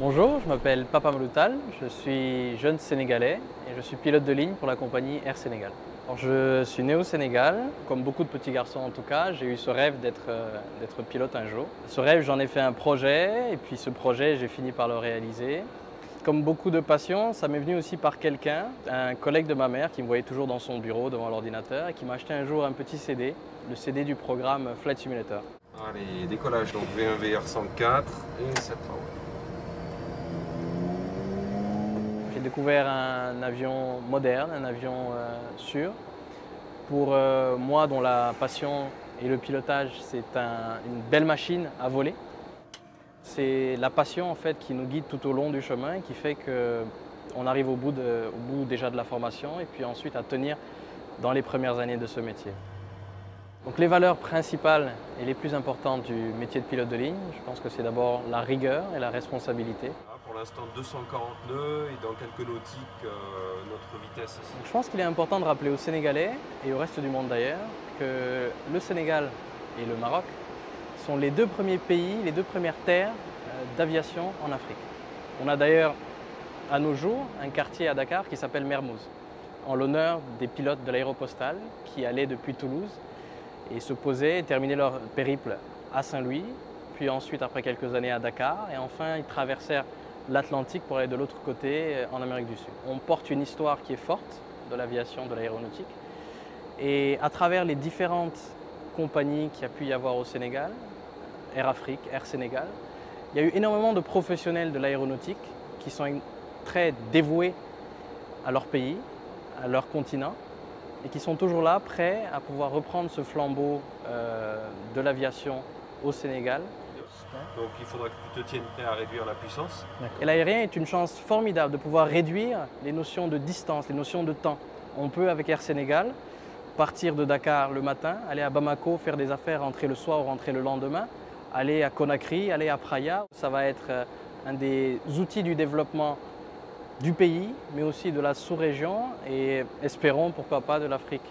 Bonjour, je m'appelle Papa Maloutal, je suis jeune Sénégalais et je suis pilote de ligne pour la compagnie Air Sénégal. Alors, je suis né au Sénégal, comme beaucoup de petits garçons en tout cas, j'ai eu ce rêve d'être pilote un jour. Ce rêve, j'en ai fait un projet et puis ce projet, j'ai fini par le réaliser. Comme beaucoup de passions, ça m'est venu aussi par quelqu'un, un collègue de ma mère qui me voyait toujours dans son bureau devant l'ordinateur et qui m'a acheté un jour un petit CD, le CD du programme Flight Simulator. Allez, décollage, donc V1 VR104 et 7 ans. J'ai découvert un avion moderne, un avion sûr. Pour moi, dont la passion et le pilotage, c'est une belle machine à voler. C'est la passion en fait qui nous guide tout au long du chemin et qui fait qu'on arrive au bout déjà de la formation et puis ensuite à tenir dans les premières années de ce métier. Donc les valeurs principales et les plus importantes du métier de pilote de ligne, je pense que c'est d'abord la rigueur et la responsabilité. Pour l'instant 240 nœuds et dans quelques nautiques notre vitesse aussi. Je pense qu'il est important de rappeler aux Sénégalais et au reste du monde d'ailleurs que le Sénégal et le Maroc sont les deux premiers pays, les deux premières terres d'aviation en Afrique. On a d'ailleurs à nos jours un quartier à Dakar qui s'appelle Mermoz, en l'honneur des pilotes de l'aéropostale qui allaient depuis Toulouse et se posaient et terminaient leur périple à Saint-Louis, puis ensuite après quelques années à Dakar et enfin ils traversèrent l'Atlantique pour aller de l'autre côté en Amérique du Sud. On porte une histoire qui est forte de l'aviation, de l'aéronautique et à travers les différentes compagnies qu'il y a pu y avoir au Sénégal, Air Afrique, Air Sénégal, il y a eu énormément de professionnels de l'aéronautique qui sont très dévoués à leur pays, à leur continent et qui sont toujours là, prêts à pouvoir reprendre ce flambeau de l'aviation au Sénégal. Donc il faudra que tu te tiennes prêt à réduire la puissance. Et l'aérien est une chance formidable de pouvoir réduire les notions de distance, les notions de temps. On peut avec Air Sénégal partir de Dakar le matin, aller à Bamako, faire des affaires, rentrer le soir ou rentrer le lendemain, aller à Conakry, aller à Praia. Ça va être un des outils du développement du pays, mais aussi de la sous-région et espérons pourquoi pas de l'Afrique.